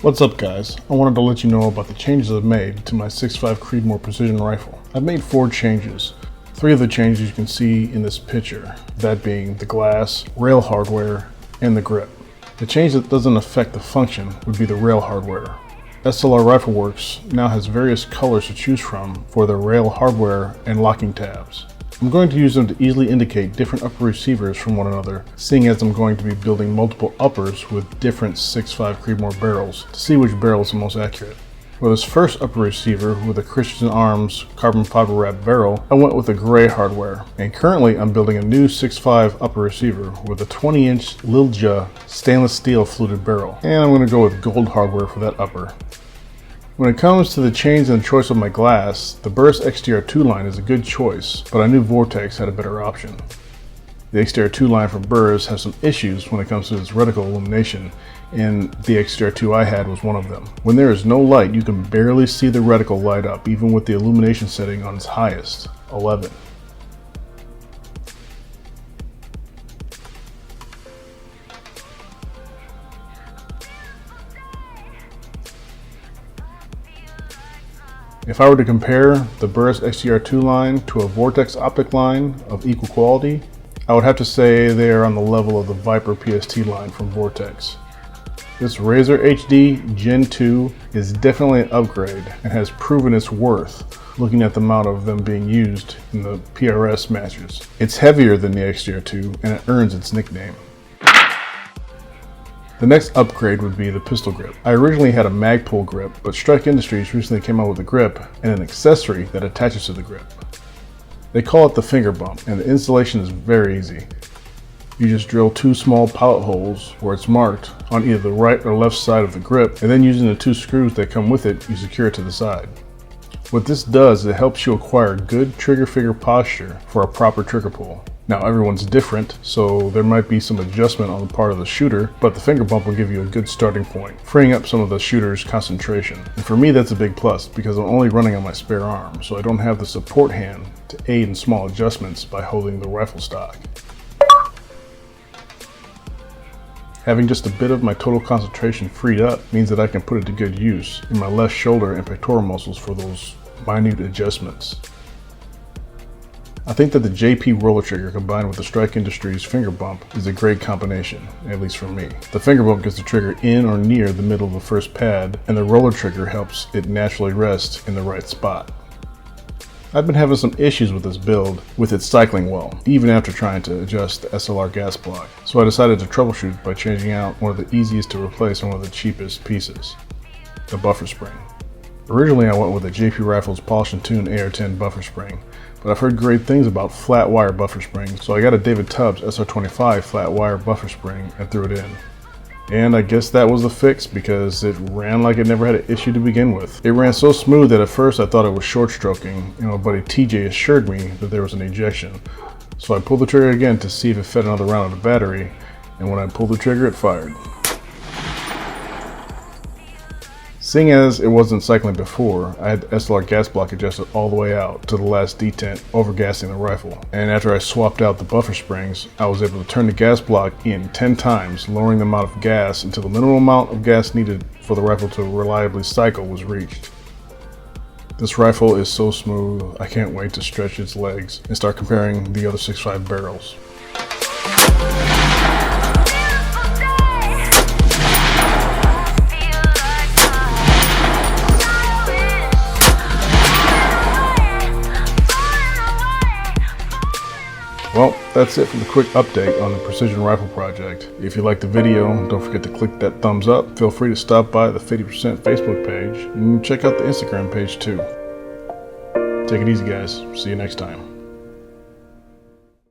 What's up guys, I wanted to let you know about the changes I've made to my 6.5 Creedmoor precision rifle. I've made 4 changes. 3 of the changes you can see in this picture, that being the glass, rail hardware, and the grip. The change that doesn't affect the function would be the rail hardware. SLR Rifle Works now has various colors to choose from for their rail hardware and locking tabs. I'm going to use them to easily indicate different upper receivers from one another, seeing as I'm going to be building multiple uppers with different 6.5 Creedmoor barrels to see which barrel is the most accurate. For this first upper receiver with a Christian Arms carbon fiber wrap barrel, I went with a gray hardware, and currently I'm building a new 6.5 upper receiver with a 20-inch Lilja stainless steel fluted barrel, and I'm going to go with gold hardware for that upper. When it comes to the change in the choice of my glass, the Burris XTR2 line is a good choice, but I knew Vortex had a better option. The XTR2 line from Burris has some issues when it comes to its reticle illumination, and the XTR2 I had was one of them. When there is no light, you can barely see the reticle light up, even with the illumination setting on its highest, 11. If I were to compare the Burris XTR2 line to a Vortex optic line of equal quality, I would have to say they are on the level of the Viper PST line from Vortex. This Razor HD Gen 2 is definitely an upgrade and has proven its worth looking at the amount of them being used in the PRS matches. It's heavier than the XTR2 and it earns its nickname. The next upgrade would be the pistol grip. I originally had a Magpul grip, but Strike Industries recently came out with a grip and an accessory that attaches to the grip. They call it the finger bump, and the installation is very easy. You just drill 2 small pilot holes where it's marked on either the right or left side of the grip, and then using the 2 screws that come with it, you secure it to the side. What this does is it helps you acquire good trigger finger posture for a proper trigger pull. Now everyone's different, so there might be some adjustment on the part of the shooter, but the finger bump will give you a good starting point, freeing up some of the shooter's concentration. And for me that's a big plus because I'm only running on my spare arm, so I don't have the support hand to aid in small adjustments by holding the rifle stock. Having just a bit of my total concentration freed up means that I can put it to good use in my left shoulder and pectoral muscles for those minute adjustments. I think that the JP roller trigger combined with the Strike Industries finger bump is a great combination, at least for me. The finger bump gets the trigger in or near the middle of the first pad, and the roller trigger helps it naturally rest in the right spot. I've been having some issues with this build with its cycling well, even after trying to adjust the SLR gas block, so I decided to troubleshoot by changing out one of the easiest to replace and one of the cheapest pieces, the buffer spring. Originally I went with a JP Rifles Polish & Tune AR-10 buffer spring, but I've heard great things about flat wire buffer spring, so I got a David Tubbs SR25 flat wire buffer spring and threw it in. And I guess that was the fix because it ran like it never had an issue to begin with. It ran so smooth that at first I thought it was short stroking, and my buddy TJ assured me that there was an ejection. So I pulled the trigger again to see if it fed another round of the battery, and when I pulled the trigger it fired. Seeing as it wasn't cycling before, I had the SLR gas block adjusted all the way out to the last detent, overgassing the rifle. And after I swapped out the buffer springs, I was able to turn the gas block in 10 times, lowering the amount of gas until the minimum amount of gas needed for the rifle to reliably cycle was reached. This rifle is so smooth, I can't wait to stretch its legs and start comparing the other 6.5 barrels. Well, that's it for the quick update on the Precision Rifle project. If you liked the video, don't forget to click that thumbs up. Feel free to stop by the 50% Facebook page and check out the Instagram page too. Take it easy guys. See you next time.